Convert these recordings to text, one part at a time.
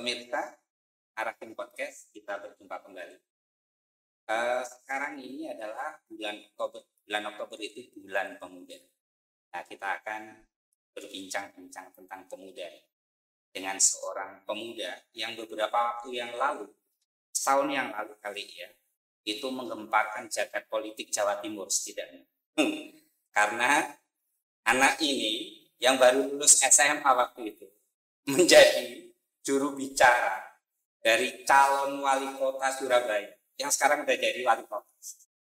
pemirsa Arafin Podcast, kita berjumpa kembali. Sekarang ini adalah bulan Oktober. Bulan Oktober itu bulan pemuda. Nah, kita akan berbincang-bincang tentang pemuda dengan seorang pemuda yang beberapa waktu yang lalu, setahun yang lalu kali ya, itu menggemparkan jagat politik Jawa Timur setidaknya. Karena anak ini yang baru lulus SMA waktu itu menjadi juru bicara dari calon wali kota Surabaya yang sekarang sudah jadi wali kota.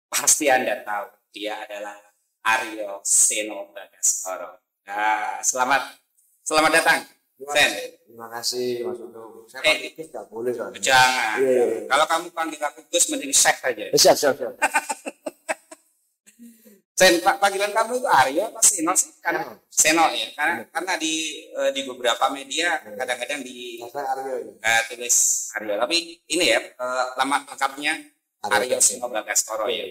Pasti Anda tahu dia adalah Aryo Seno Bagaskhara. Nah, selamat datang. Terima kasih Mas Udo. Saya panggil Gus nggak boleh kan? Jangan. Kalau kamu panggil aku Gus mending Syekh aja. Siap. Sen, panggilan kamu itu Aryo apa Seno sih? Karena Seno ya. Karena di beberapa media kadang-kadang tulis Aryo. Tapi ini ya nama lengkapnya Aryo Seno Bagaskhara ya.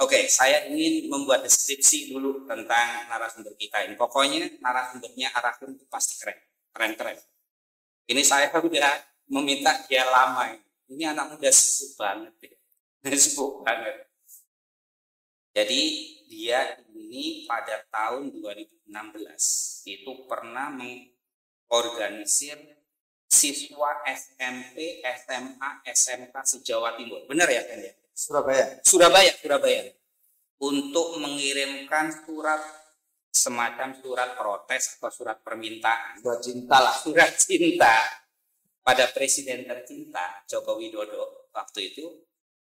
Oke, saya ingin membuat deskripsi dulu tentang narasumber kita ini. Pokoknya narasumbernya Arafin itu pasti keren. Ini saya sudah meminta dia lama. Ini anak muda sepuh banget ya. Sepuh banget. Jadi dia ini pada tahun 2016 itu pernah mengorganisir siswa SMP, SMA, SMK se-Jawa Timur. Benar ya kan ya? Surabaya. Untuk mengirimkan semacam surat protes atau surat permintaan. Surat cinta pada Presiden tercinta Joko Widodo waktu itu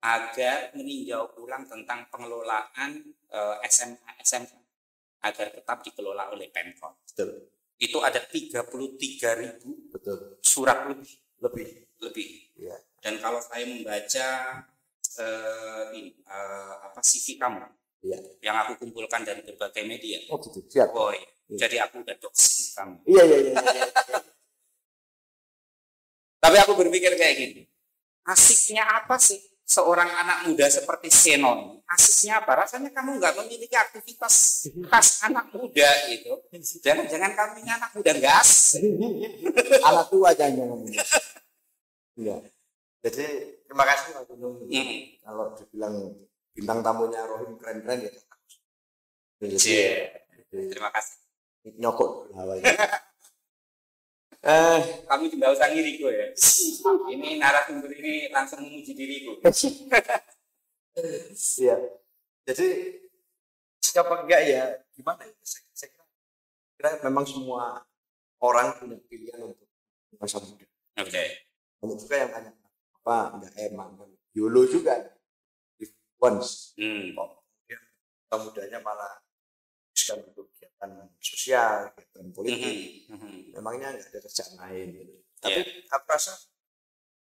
agar meninjau ulang tentang pengelolaan SMA SMK agar tetap dikelola oleh Pemkot. Betul. Itu ada 33.000 surat lebih. Ya. Dan kalau saya membaca CV kamu yang aku kumpulkan dari berbagai media. Oh gitu. Siap. Jadi aku udah doxing kamu. Iya. Tapi aku berpikir kayak gini. Asiknya apa sih seorang anak muda seperti Seno ini? Asiknya apa? Rasanya kamu nggak memiliki aktivitas khas anak muda gitu. Jangan kamu ini anak muda nggak asik. Anak tua jangan. Iya. Jadi terima kasih Mas Gunung. Kalau dibilang bintang tamunya Rohim keren-keren ya. Terima kasih. Nyokot awalnya. Kamu tidak usah ngiriku ya. Ini narasumber ini langsung memuji diriku. Iya. Jadi siapa enggak ya? Gimana ya? Saya kira memang semua orang punya pilihan untuk masa muda. Oke. Banyak juga yang tanya apa enggak emang YOLO juga. If once. Kok mudanya malah bisa untuk kegiatan sosial, kegiatan politik. Memangnya nggak ada kerjaan lain gitu. Tapi aku rasa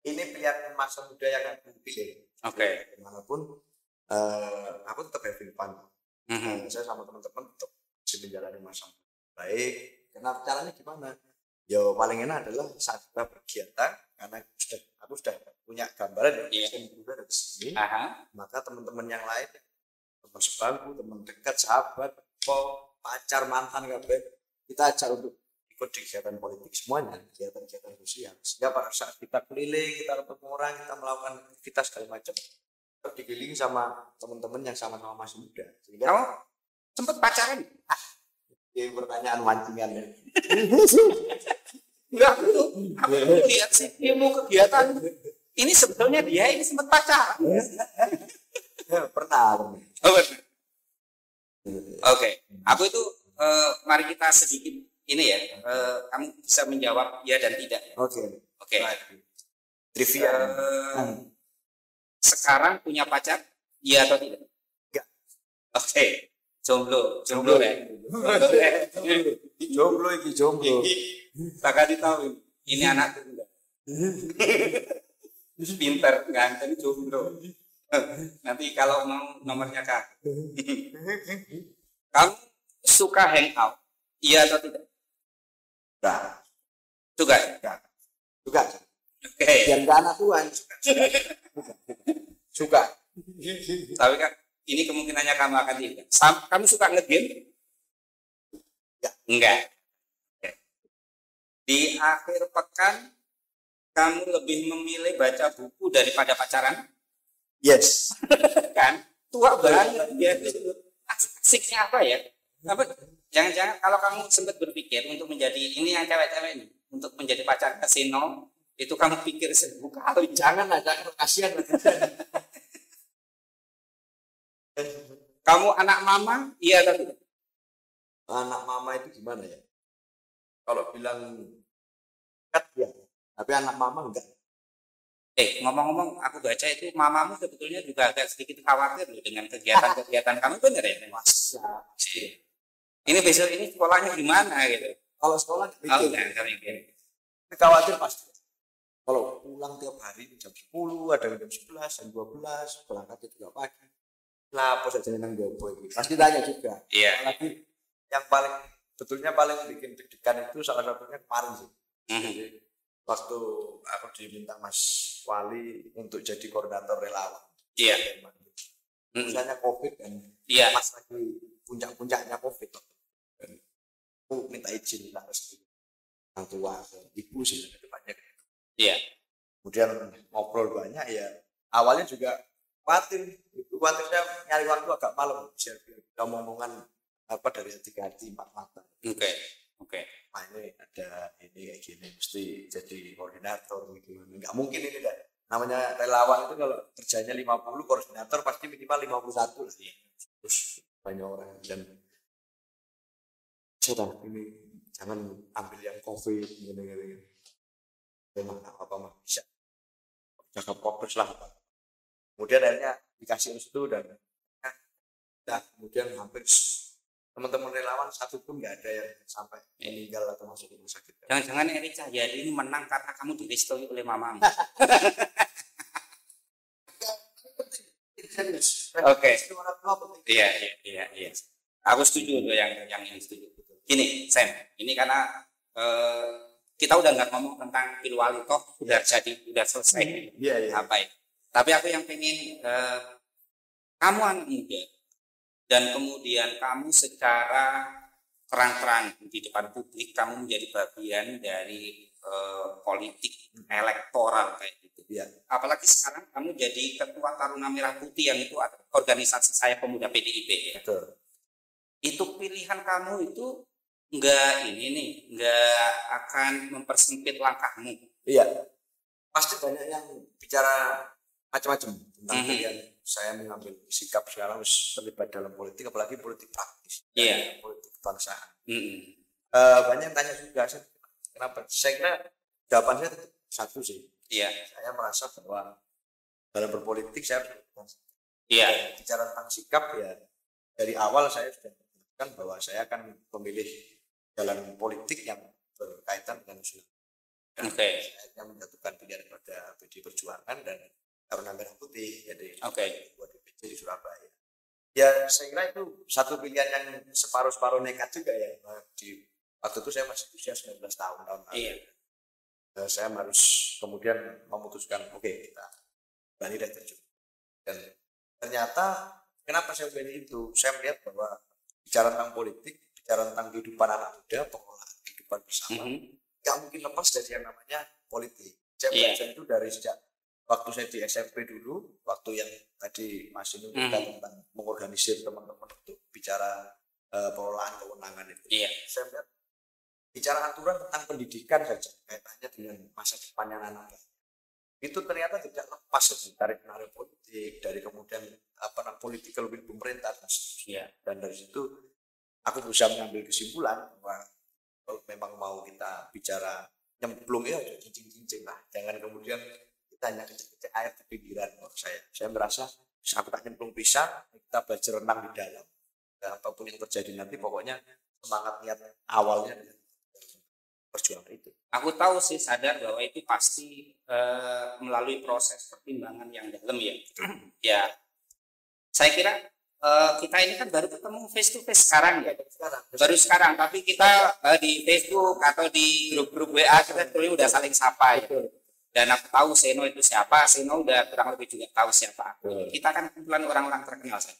ini pilihan masa muda yang aku pilih. Oke. Dimanapun aku tetap having fun. Saya sama teman-teman tetap bisa menjalani masa muda baik. Karena caranya gimana? Ya paling enak adalah saat kita berkegiatan karena aku sudah punya gambaran saya muda dari sini. Maka teman-teman yang lain, teman sebangku, teman dekat, sahabat, pacar, mantan, kita ajak untuk ikut di kegiatan politik semuanya, kegiatan sosial. Sehingga pada saat kita keliling, kita ketemu orang, kita melakukan aktivitas segala macam, kita dikelilingi sama teman-teman yang sama-sama masih muda. Sehingga kamu sempat pacaran? Ini pertanyaan mancingan ya. Enggak, aku lihat sih dia mau kegiatan. Ini sebetulnya dia ini sempat pacaran. Pernah. Oke. Aku itu mari kita sedikit ini ya. Kamu bisa menjawab ya dan tidak. Oke. Trivia. Sekarang punya pacar? Iya atau tidak? Enggak. Oke. Jomblo ya. Jomblo. Tak tahu ini anak tunggal. Pinter, ganteng, jomblo. Nanti kalau mau nomornya Kak. Kamu suka hangout? Iya atau tidak? Suka. Oke. Biar nggak anak tuan. Suka. Tapi kan ini kemungkinannya kamu akan tidak. Kamu suka nge-game? Enggak. Di akhir pekan kamu lebih memilih baca buku daripada pacaran? Yes. Kan? Tua banget ya. Asiknya apa ya? Apa? Jangan-jangan kalau kamu sempat berpikir untuk menjadi ini yang cewek-cewek ini, untuk menjadi pacar kasino, itu kamu pikir 1000 kali. Jangan kasihan. Kamu anak mama, iya atau tidak? Anak mama itu gimana ya? Kalau bilang kat ya, tapi anak mama enggak. Ngomong-ngomong, aku baca itu mamamu sebetulnya juga agak sedikit khawatir loh dengan kegiatan-kegiatan kamu, bener ya? Masa. Ini besok ini sekolahnya gimana gitu? Kalau sekolah enggak. Khawatir pasti. Kalau pulang tiap hari jam 10, ada jam 11, jam 12, berangkat juga pagi. Lah, apa saja nang jopo iki. Pasti tanya juga. Iya. Apalagi yang paling bikin deg-degan itu salah satunya kemarin sih. Jadi, waktu aku diminta Mas Wali untuk jadi koordinator relawan. Iya. Misalnya COVID kan. Iya. Pas lagi puncak-puncaknya COVID. Dan aku minta izin lah resmi. Orang tua, ibu sih lebih banyak. Iya. Kemudian ngobrol banyak ya. Awalnya juga khawatirnya nyari waktu agak malam. Bisa omongan apa dari hati empat mata. Oke. Nah ini ada ini kayak gini mesti jadi koordinator gitu. Nggak mungkin ini kan. Namanya relawan itu kalau kerjanya 50, koordinator pasti minimal 51 lah. Terus banyak orang dan sudah ini jangan ambil yang COVID gini. Memang apa mah bisa jaga fokus lah. Kemudian akhirnya dikasih restu dan kemudian hampir teman-teman relawan satu pun nggak ada yang sampai meninggal atau masuk rumah sakit. Jangan-jangan Eri Cahyadi ini menang karena kamu direstui oleh mamamu. Oke. Iya. Aku setuju tuh yang ini setuju. Gini, Sam, ini karena kita udah nggak ngomong tentang Pilwali toh udah selesai. Iya. Apa ya? Tapi aku yang pengen kamu anak muda dan kemudian kamu secara terang-terang di depan publik kamu menjadi bagian dari politik elektoral kayak gitu. Ya. Apalagi sekarang kamu jadi ketua Taruna Merah Putih yang itu organisasi saya pemuda PDIP ya. Betul. Itu pilihan kamu itu nggak akan mempersempit langkahmu. Iya. Pasti banyak yang bicara macam-macam tentang pilihan saya mengambil sikap sekarang terlibat dalam politik, apalagi politik praktis, politik kebangsaan. Banyak yang tanya juga, kenapa? Saya kira jawaban saya tetap satu sih. Iya. Saya merasa bahwa dalam berpolitik saya bicara tentang sikap ya dari awal saya sudah mengatakan bahwa saya akan memilih jalan politik yang berkaitan dengan Islam. Saya menjatuhkan pilihan pada PD Perjuangan dan Taruna Merah Putih, jadi buat DPC di Surabaya. Ya saya kira itu satu pilihan yang separuh nekat juga ya. Di waktu itu saya masih usia 19 tahun lalu. Saya harus kemudian memutuskan kita berani dan terjun. Dan ternyata kenapa saya pilih itu? Saya melihat bahwa bicara tentang politik, bicara tentang kehidupan anak muda, pengelolaan kehidupan bersama, nggak mungkin lepas dari yang namanya politik. Saya belajar itu dari sejak waktu saya di SMP dulu, waktu yang tadi Mas Inu tentang mengorganisir teman-teman untuk bicara pengelolaan kewenangan itu. Saya melihat bicara aturan tentang pendidikan saja kaitannya dengan masa depannya anak itu ternyata tidak lepas dari tarik politik, dari kemudian political will pemerintah dan dari situ aku bisa mengambil kesimpulan bahwa kalau memang mau kita bicara nyemplung ya cincin lah, jangan kemudian kita hanya kecil-kecil air di pinggiran. Saya merasa aku tak nyemplung pisang, kita belajar renang di dalam. Apapun yang terjadi nanti pokoknya semangat niat awalnya perjuangan itu. Aku tahu sih, sadar bahwa itu pasti melalui proses pertimbangan yang dalam ya. Ya, saya kira kita ini kan baru ketemu face to face sekarang ya. Baru sekarang, tapi kita di Facebook atau di grup-grup WA kita udah saling sapa ya. Dan aku tahu Seno itu siapa, Seno udah kurang lebih juga tahu siapa aku. Kita kan kumpulan orang-orang terkenal saya.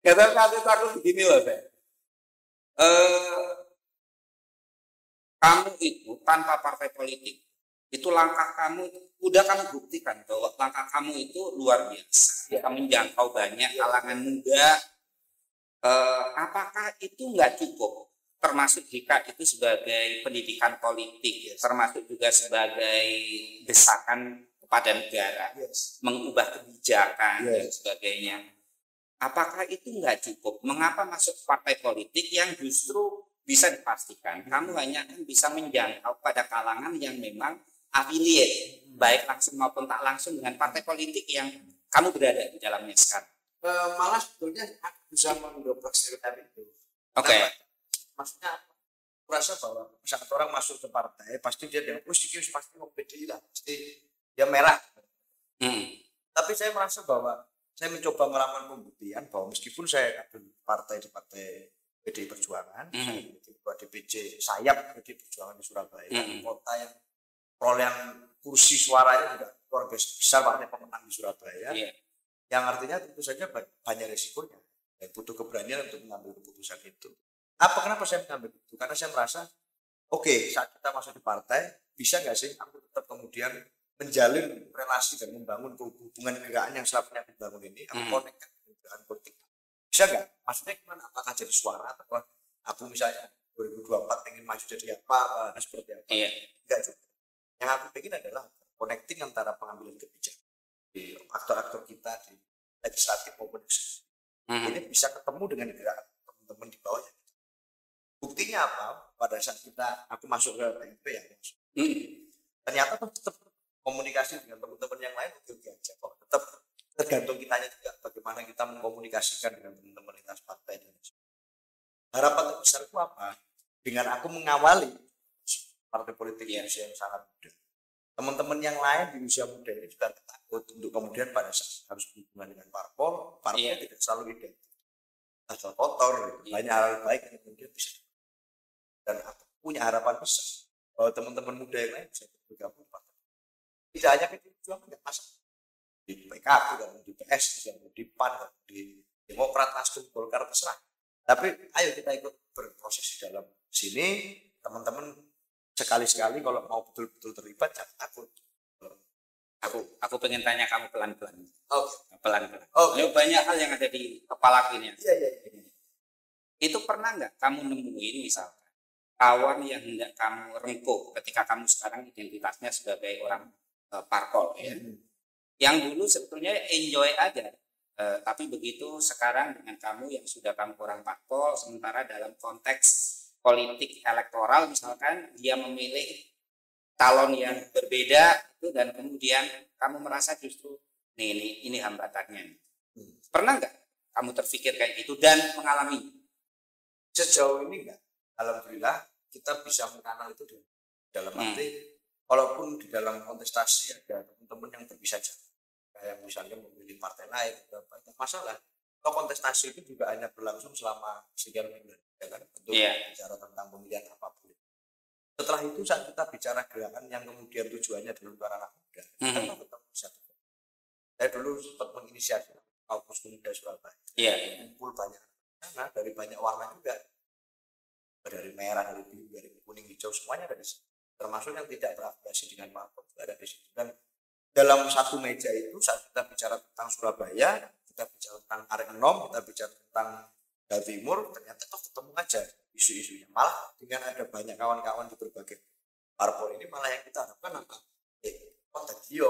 Kata aku begini loh, Pak. kamu itu tanpa partai politik, itu langkah kamu udah kamu buktikan bahwa langkah kamu itu luar biasa, kamu menjangkau banyak kalangan muda. Apakah itu nggak cukup? Termasuk jika itu sebagai pendidikan politik, termasuk juga sebagai desakan kepada negara, mengubah kebijakan dan sebagainya. Apakah itu nggak cukup? Mengapa masuk partai politik yang justru bisa dipastikan kamu hanya bisa menjangkau pada kalangan yang memang affiliate, baik langsung maupun tak langsung dengan partai politik yang kamu berada di dalamnya sekarang? Malah sebetulnya aku bisa mendobrak stereotip itu. Oke. Maksudnya aku rasa bahwa saat orang masuk ke partai pasti dia dengan sikis pasti mau PDI lah, pasti dia merah. Tapi saya merasa bahwa saya mencoba melakukan pembuktian bahwa meskipun saya ada partai di partai PDI Perjuangan, saya ketua DPC sayap PDI Perjuangan di Surabaya, kota yang perolehan kursi suaranya juga luar biasa besar, partai pemenang di Surabaya, yang artinya tentu saja banyak resikonya dan butuh keberanian untuk mengambil keputusan itu. Kenapa saya mengambil itu? Karena saya merasa saat kita masuk di partai, bisa nggak sih aku tetap kemudian menjalin relasi dan membangun hubungan negaraan yang selama ini dibangun ini, aku konekkan dengan politik. Bisa nggak? Maksudnya gimana? Apakah jadi suara atau aku misalnya 2024 ingin maju jadi apa seperti apa? Enggak juga. Yang aku ingin adalah connecting antara pengambilan kebijakan di aktor-aktor kita di legislatif maupun eksekutif. Ini bisa ketemu dengan gerakan teman-teman di bawahnya. Buktinya apa? Pada saat aku masuk ke PMP ya, ternyata tetap komunikasi dengan teman-teman yang lain oke aja kok. Tetap tergantung kitanya juga bagaimana kita mengkomunikasikan dengan teman-teman lintas partai dan harapan terbesarku apa? Dengan aku mengawali partai politik di usia yang sangat muda. Teman-teman yang lain di usia muda ini juga takut untuk kemudian pada saat harus berhubungan dengan parpol tidak selalu identik. Asal kotor, banyak hal baik yang kemudian bisa. Dan aku punya harapan besar bahwa teman-teman muda yang lain bisa bergabung partai. Tidak hanya PDI Perjuangan, nggak masalah. Di PKB, di PS, di PAN, di Demokrat, Nasdem, Golkar, terserah. Tapi ayo kita ikut berproses di dalam sini, teman-teman sekali-sekali kalau mau betul-betul terlibat jangan takut. Aku pengen tanya kamu pelan-pelan. Pelan-pelan. Ini banyak hal yang ada di kepala ini. Iya. Itu pernah nggak kamu nemuin misalkan kawan yang hendak kamu rengkuh ketika kamu sekarang identitasnya sebagai orang parpol yang dulu sebetulnya enjoy aja, tapi begitu sekarang dengan kamu yang sudah kamu orang parpol, sementara dalam konteks politik elektoral misalkan dia memilih calon yang berbeda itu dan kemudian kamu merasa justru ini hambatannya. Pernah nggak kamu terpikir kayak gitu dan mengalami? Sejauh ini enggak. Alhamdulillah kita bisa mengenal itu dalam arti walaupun di dalam kontestasi ada teman-teman yang terpisah kayak misalnya memilih partai lain banyak masalah. Kalau kontestasi itu juga hanya berlangsung selama sekian bulan untuk bicara tentang pemilihan apapun. Setelah itu saat kita bicara gerakan yang kemudian tujuannya adalah untuk anak muda, kita ketemu satu. Saya dulu sempat menginisiasi Kampus Pemuda Surabaya. Kumpul banyak dari banyak warna juga. Dari merah, dari biru, dari kuning, hijau, semuanya ada di situ. Termasuk yang tidak berafiliasi dengan parpol juga ada di situ. Dan dalam satu meja itu saat kita bicara tentang Surabaya, kita bicara tentang Arek Enom, kita bicara tentang Jawa Timur, ternyata ketemu aja isu-isunya. Malah dengan ada banyak kawan-kawan di berbagai parpol ini, malah yang kita harapkan apa? Tadi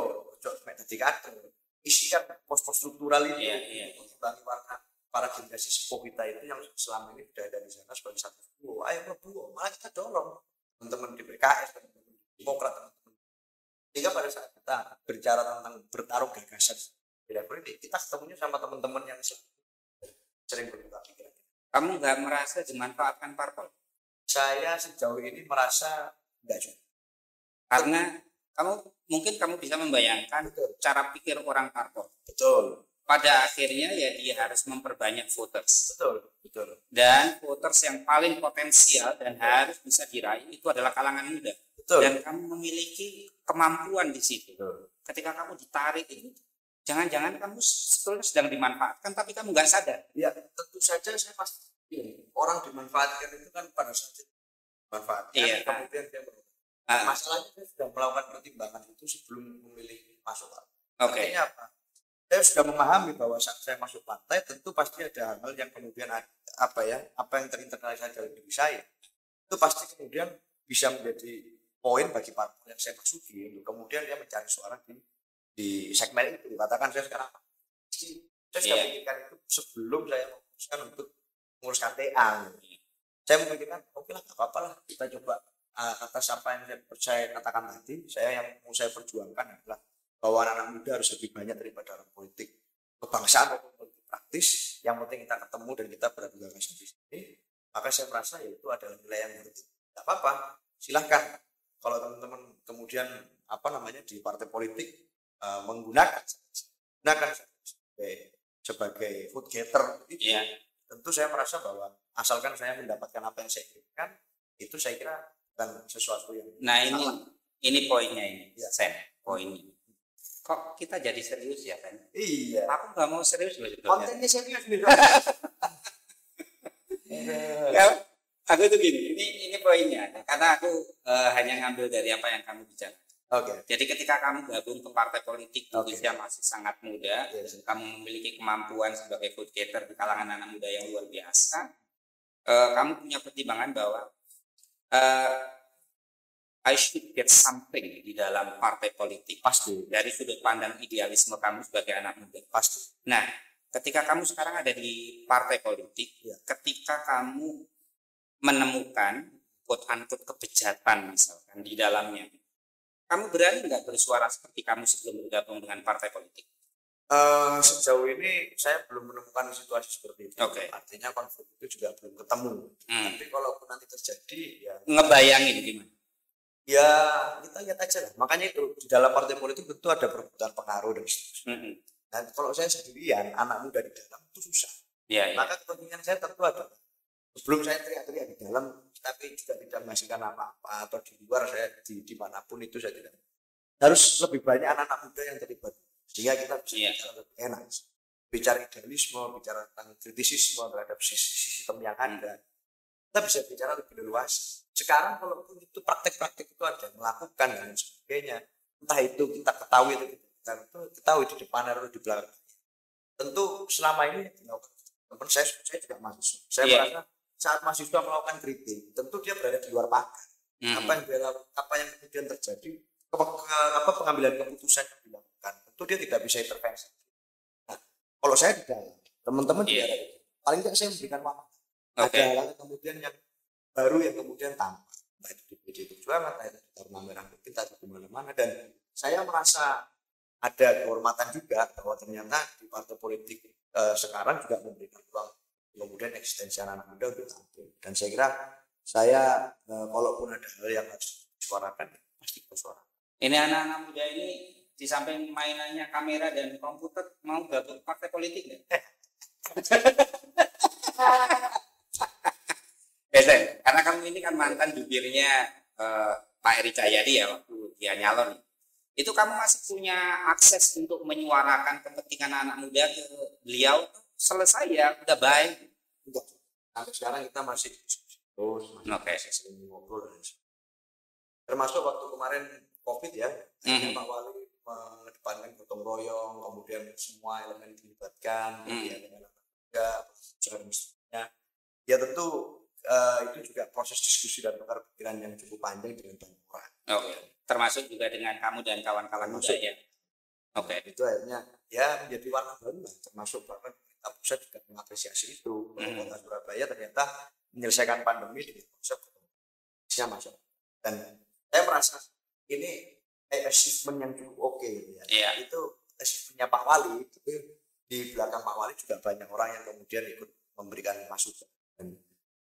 tadi kader, isikan pos-pos struktural itu, mengurangi warna para generasi sepuh kita itu yang selama ini sudah ada di sana sebagai satu buah. Ayo berbuah, malah kita dorong teman-teman di PKS, teman-teman di Demokrat, teman-teman. Sehingga pada saat kita berbicara tentang bertarung gagasan beda politik, kita ketemunya sama teman-teman yang sering bertukar pikiran. Kamu nggak merasa dimanfaatkan parpol? Saya sejauh ini merasa enggak juga. Karena kamu bisa membayangkan cara pikir orang parpol. Betul. Pada akhirnya ya dia harus memperbanyak voters. Betul. Dan voters yang paling potensial dan harus bisa diraih itu adalah kalangan muda. Betul. Dan kamu memiliki kemampuan di situ. Betul. Ketika kamu ditarik itu, jangan-jangan kamu sebetulnya sedang dimanfaatkan tapi kamu nggak sadar. Ya tentu saja saya pasti orang dimanfaatkan itu kan pada saat manfaatnya. Iya. Kemudian dia masalahnya saya sudah melakukan pertimbangan itu sebelum memilih masuk partai. Artinya apa? Saya sudah memahami bahwa saat saya masuk partai tentu pasti ada hal-hal yang kemudian apa yang terinternalisasi dalam diri saya itu pasti kemudian bisa menjadi poin bagi partai yang saya masuki untuk kemudian dia mencari suara di segmen itu. Katakan saya sekarang saya sudah pikirkan itu sebelum saya memutuskan untuk mengurus KTA. Saya memikirkan oke lah, gak apa-apa lah, kita coba atas apa yang saya katakan tadi. Yang mau saya perjuangkan adalah bahwa anak-anak muda harus lebih banyak terlibat dalam politik kebangsaan maupun politik praktis. Yang penting kita ketemu dan kita beradu gagasan di sini. Maka saya merasa ya itu adalah nilai yang penting. Tidak apa-apa, silahkan. Kalau teman-teman kemudian di partai politik menggunakan sebagai vote getter itu, tentu saya merasa bahwa asalkan saya mendapatkan apa yang saya inginkan, itu saya kira bukan sesuatu yang ini poinnya ini, Sen, poinnya. Kok kita jadi serius ya, Sen? Iya. Aku nggak mau serius loh sebetulnya. Kontennya serius nih. Aku tuh gini, ini poinnya. Karena aku hanya ngambil dari apa yang kamu bicara. Jadi ketika kamu gabung ke partai politik di usia masih sangat muda, kamu memiliki kemampuan sebagai vote getter di kalangan anak muda yang luar biasa, kamu punya pertimbangan bahwa I should get something di dalam partai politik. Pasti. Dari sudut pandang idealisme kamu sebagai anak muda. Pasti. Nah, ketika kamu sekarang ada di partai politik, ketika kamu menemukan quote-unquote kebejatan misalkan di dalamnya, kamu berani nggak bersuara seperti kamu sebelum bergabung dengan partai politik? Sejauh ini saya belum menemukan situasi seperti itu. Artinya konflik itu juga belum ketemu. Tapi kalaupun nanti terjadi, ya ngebayangin gimana? Ya kita lihat aja lah. Makanya itu di dalam partai politik tentu ada perebutan pengaruh dan seterusnya. Dan kalau saya sendirian, anak muda di dalam itu susah. Maka kepentingan saya tentu ada. Sebelum saya teriak-teriak di dalam, tapi juga tidak menghasilkan apa-apa, atau di luar saya dimanapun itu saya tidak. Harus lebih banyak anak-anak muda yang terlibat, sehingga kita bisa bicara lebih enak. Bicara idealisme, bicara tentang kritisisme terhadap sistem yang ada. Kita bisa bicara lebih luas. Sekarang kalaupun itu praktek-praktek itu ada melakukan dan sebagainya, entah itu kita ketahui atau kita ketahui di depan atau di belakang. Tentu selama ini teman saya juga mahasiswa. Saya merasa saat mahasiswa melakukan kritik, tentu dia berada di luar pagar. Apa yang kemudian terjadi, pengambilan keputusan yang dilakukan, tentu dia tidak bisa intervensi. Nah, kalau saya di dalam, teman-teman juga paling tidak saya memberikan waktu. Ada hal kemudian yang baru yang kemudian tampak, entah itu di PDI Perjuangan, entah itu di Taruna Merah Putih, entah itu di mana-mana, dan saya merasa ada kehormatan juga bahwa ternyata di partai politik sekarang juga memberikan ruang kemudian eksistensi anak muda untuk tampil. Dan saya kira kalaupun ada hal yang harus disuarakan, pasti bersuara. Ini anak-anak muda ini di samping mainannya kamera dan komputer mau gabung partai politik nggak? Karena kamu ini kan mantan jubirnya Pak Eri Cahyadi ya waktu dia nyalon. Itu kamu masih punya akses untuk menyuarakan kepentingan anak muda ke beliau? Selesai ya, udah baik. Sampai sekarang kita masih diskusi terus, masih sering ngobrol dan termasuk waktu kemarin COVID ya, Pak Wali mengedepankan gotong royong, kemudian semua elemen dilibatkan, dengan anak muda, ya tentu itu juga proses diskusi dan tukar pikiran yang cukup panjang dengan banyak orang. Termasuk juga dengan kamu dan kawan-kawan muda ya. Itu akhirnya ya menjadi warna baru lah, termasuk bahkan pemerintah pusat juga mengapresiasi itu. Kota Surabaya ternyata menyelesaikan pandemi dengan konsep masyarakat. Dan saya merasa ini achievement yang cukup oke ya. Itu achievementnya Pak Wali, tapi di belakang Pak Wali juga banyak orang yang kemudian ikut memberikan masukan. Dan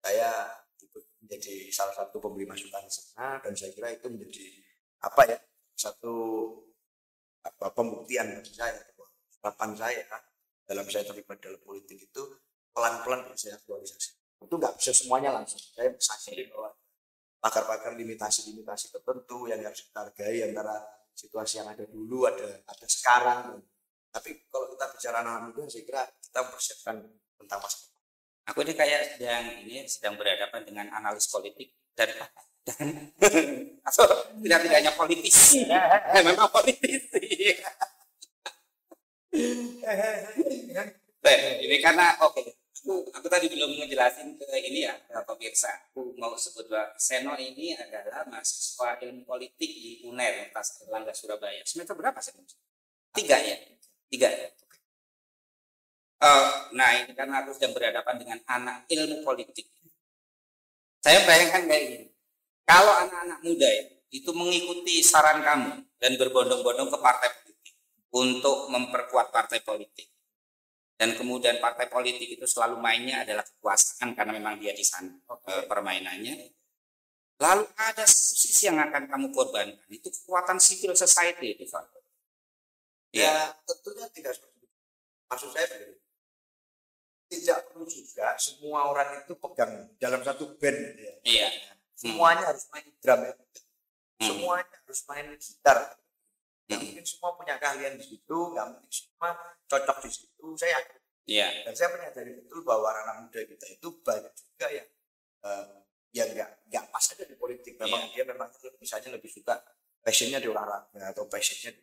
saya ikut menjadi salah satu pemberi masukan di sana, dan saya kira itu menjadi satu pembuktian bagi saya, harapan saya dalam saya terlibat dalam politik itu pelan-pelan saya aktualisasi. Itu nggak bisa semuanya langsung. Saya sadari bahwa pakar-pakar limitasi tertentu yang harus kita hargai antara situasi yang ada dulu, ada sekarang. Tapi kalau kita bicara anak muda, saya kira kita mempersiapkan tentang masa depan. Aku ini kayak sedang berhadapan dengan analis politik dan atau tidak-tidaknya politisi. Memang politisi. Ini karena aku tadi belum ngejelasin ke ini ya pemirsa. Aku mau sebut bahwa Seno ini adalah mahasiswa ilmu politik di UNER Universitas Airlangga Surabaya. Semester berapa sih? 3 ya? 3 ya? Nah ini karena aku sedang berhadapan dengan anak ilmu politik. Saya bayangkan kayak gini. Kalau anak-anak muda ya, itu mengikuti saran kamu dan berbondong-bondong ke partai politik untuk memperkuat partai politik. Dan kemudian partai politik itu selalu mainnya adalah kekuasaan karena memang dia di sana permainannya. Lalu ada sisi yang akan kamu korbankan, itu kekuatan civil society itu, Pak. Ya, tentunya tidak seperti itu. Maksud saya begini. Tidak perlu juga semua orang itu pegang dalam satu band ya. Iya. Semuanya harus main drum ya. Semuanya harus main gitar. Nggak mungkin semua punya keahlian di situ, nggak mungkin semua cocok di situ. Saya yakin. Iya. Dan saya menyadari betul bahwa anak muda kita itu banyak juga yang nggak pas aja di politik. Memang dia memang misalnya lebih suka passionnya di olahraga atau passionnya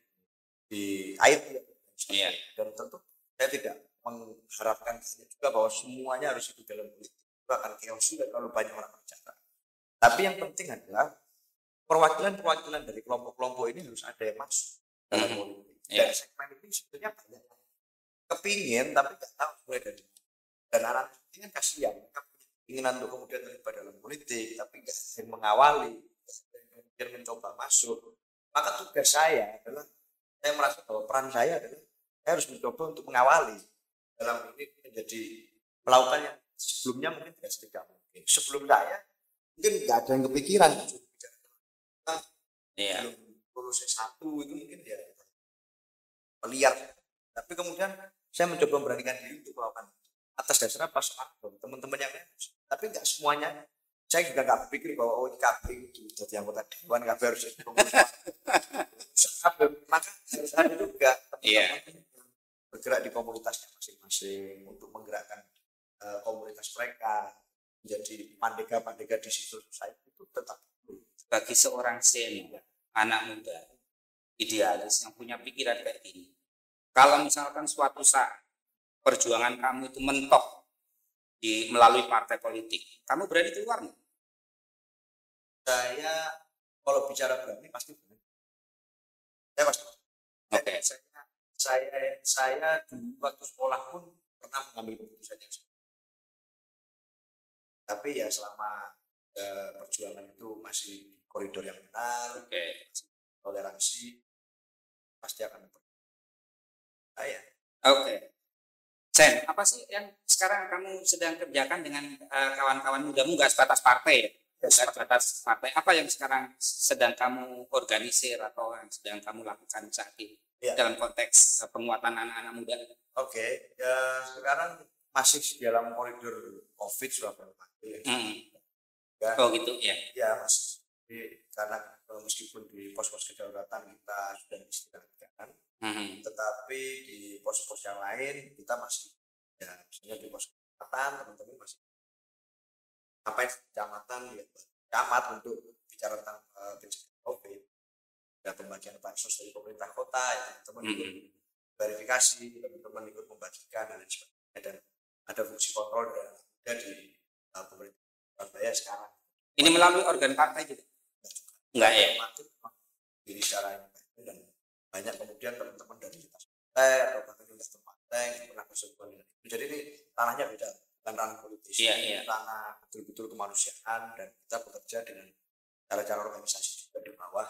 di air. Iya. Dan tentu saya tidak mengharapkan juga bahwa semuanya harus hidup dalam politik. Itu akan chaos juga kalau banyak orang bicara. Tapi yang penting adalah perwakilan-perwakilan dari kelompok-kelompok ini harus ada yang masuk dalam politik. Dan segmen ini sebetulnya banyak kepingin tapi nggak tahu mulai dari mana. Dan anak ini kan kasihan, mereka punya keinginan untuk kemudian terlibat dalam politik, tapi nggak ada yang mengawali, nggak ada yang kemudian mencoba masuk. Maka tugas saya adalah, saya merasa bahwa peran saya adalah saya harus mencoba untuk mengawali dalam ini menjadi melakukan yang sebelumnya mungkin tidak mungkin. Sebelum saya mungkin nggak ada yang kepikiran belum lulus S1 itu mungkin ya liar, tapi kemudian saya mencoba memberanikan diri untuk melakukan atas dasar apa soal teman-teman yang lain, tapi nggak semuanya. Saya juga nggak berpikir bahwa KB itu jadi anggota dewan, KB harus maka harus ada juga teman-teman bergerak di komunitasnya masing-masing untuk menggerakkan komunitas mereka menjadi pandega-pandega di situ. Saya itu tetap bagi seorang senior, anak muda, idealis yang punya pikiran kayak gini. Kalau misalkan suatu saat perjuangan kamu itu mentok melalui partai politik, kamu berani keluar nggak? Saya kalau bicara berani pasti berani. Saya pasti. Oke. Saya dulu waktu sekolah pun pernah mengambil keputusan yang sama. Tapi ya selama perjuangan itu masih koridor yang benar, toleransi, pasti akan saya. Oke. Sen, apa sih yang sekarang kamu sedang kerjakan dengan kawan-kawan mudamu, nggak sebatas partai ya? Nggak sebatas partai. Apa yang sekarang sedang kamu organisir atau yang sedang kamu lakukan saat ini dalam konteks penguatan anak-anak muda? Oke, ya sekarang masih dalam koridor COVID Surabaya. Oh gitu ya? Ya masih. Karena meskipun di pos-pos kedaulatan kita sudah istirahatkan, tetapi di pos-pos yang lain kita masih, ya misalnya di pos kecamatan teman-teman masih sampai kecamatan ya camat untuk bicara tentang pencegahan COVID, ada pembagian bansos dari pemerintah kota, ya teman-teman ikut verifikasi, teman-teman ikut membagikan dan sebagainya, dan ada fungsi kontrol dari pemerintah Surabaya sekarang. Ini melalui organ partai juga? Enggak ya? Jadi secara dan banyak kemudian teman-teman dari lintas partai atau bahkan lintas partai yang pernah bersentuhan dengan itu. Jadi ini tanahnya beda, bukan ranah politis, tanah betul-betul kemanusiaan, dan kita bekerja dengan cara-cara organisasi juga di bawah.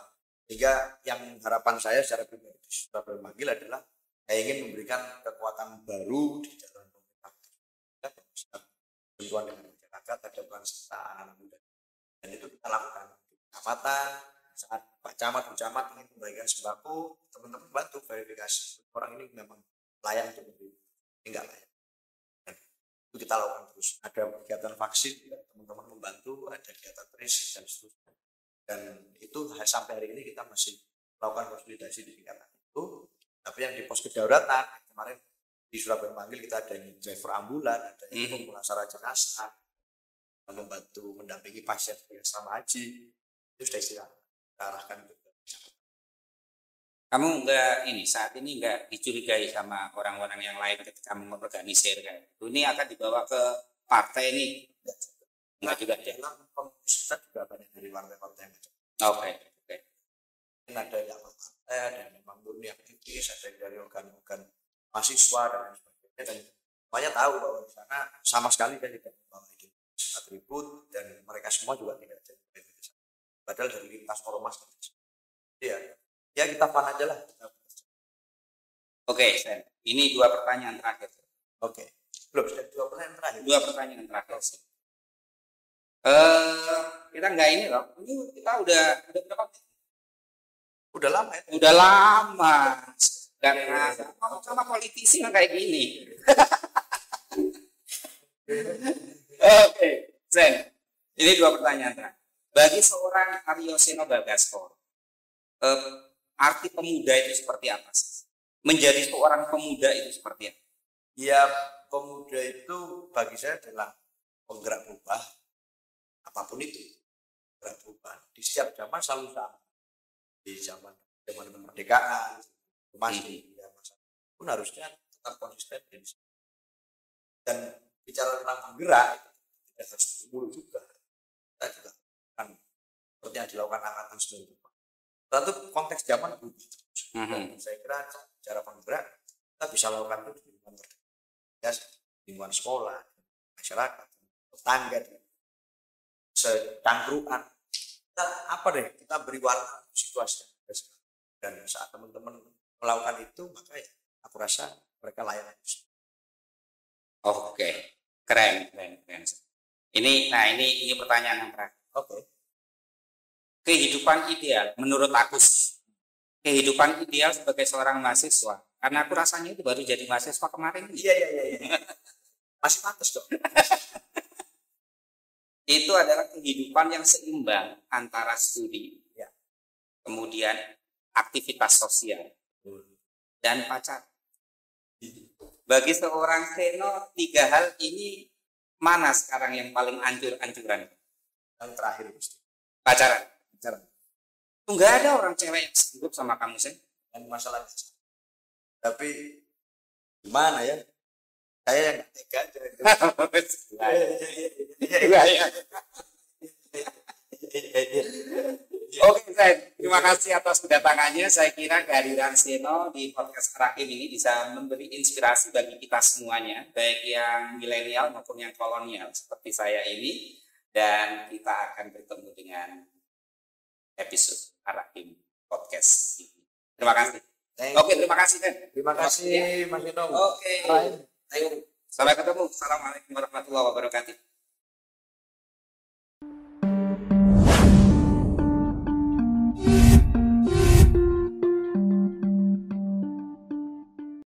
Sehingga yang harapan saya secara pribadi sudah bermanggil adalah saya ingin memberikan kekuatan baru di dalam pemerintah yang bisa bersentuhan dengan masyarakat, ada peran serta anak muda, dan itu kita lakukan di kecamatan. Saat Pak Camat, Bu Camat ingin membagikan sembako, teman-teman bantu verifikasi orang ini memang layak untuk membeli, enggak layak. Dan itu kita lakukan terus. Ada kegiatan vaksin, teman-teman membantu, ada kegiatan tracing dan seterusnya. Dan itu sampai hari ini kita masih melakukan konsolidasi di tingkatan itu. Tapi yang di pos kedaulatan kemarin di Surabaya manggil kita ada yang driver ambulan, ada yang pemulasaran jenazah, membantu mendampingi pasien yang selama haji itu sudah istirahat, arahkan ke. Kamu saat ini enggak dicurigai sama orang-orang yang lain ketika mengorganisir kan? Ini akan dibawa ke partai ini? Enggak juga ya? Pusat juga banyak dari partai-partai macam. Oke. Ini ada yang partai, ada yang memang murni aktivis, ada yang dari organ-organ mahasiswa dan lain sebagainya. Dan semuanya tahu bahwa di sana sama sekali kan tidak membawa atribut dan mereka semua juga tidak jadi padahal dari lintas ormas. Ya kita pan aja lah. Oke, Sen. Ini 2 pertanyaan terakhir. Oke. Belum, sudah 2 pertanyaan terakhir. 2 pertanyaan terakhir. Kita enggak ini loh. Ini kita udah berapa? Udah lama ya? Udah lama. Karena ngomong sama politisi yang kayak gini. Oke, Sen. Ini 2 pertanyaan terakhir. Bagi seorang Aryo Seno Bagaskoro, arti pemuda itu seperti apa sih? Menjadi seorang pemuda itu seperti apa? Ya, pemuda itu bagi saya adalah penggerak perubahan. Apapun itu, penggerak perubahan. Di setiap zaman selalu sama. Di zaman kemerdekaan, masih masa pun harusnya tetap konsisten. Dan bicara tentang penggerak, tidak harus dulu juga. Kita juga kan seperti yang dilakukan angkatan 90. Tentu konteks zaman berubah. Saya kira cara penggerak kita bisa lakukan itu di lingkungan terdekat, lingkungan sekolah, masyarakat, tetangga, secangkruan. Kita beri warna situasi dan saat teman-teman melakukan itu maka ya aku rasa mereka layak. Oke, keren. Ini pertanyaan yang terakhir. Oke. Kehidupan ideal menurut aku sih. Kehidupan ideal sebagai seorang mahasiswa. Karena aku rasanya itu baru jadi mahasiswa kemarin. Iya. Masih pantas dong. Itu adalah kehidupan yang seimbang antara studi, ya, kemudian aktivitas sosial, dan pacar. Bagi seorang Seno, 3 hal ini mana sekarang yang paling ancuran? Yang terakhir pacaran. Enggak ada orang cewek yang sanggup sama kamu, Sen. Dan masalahnya. Tapi gimana ya? Saya yang nggak tega aja. Oke, Sen. Terima kasih atas kedatangannya. Saya kira kehadiran Seno di podcast Rakim ini bisa memberi inspirasi bagi kita semuanya, baik yang milenial maupun yang kolonial seperti saya ini. Dan kita akan bertemu dengan episode Rakim Podcast ini. Terima kasih. Oke, terima kasih, Sen. Terima kasih, Mas Ino. Oke. Sampai ketemu. Assalamualaikum warahmatullahi wabarakatuh.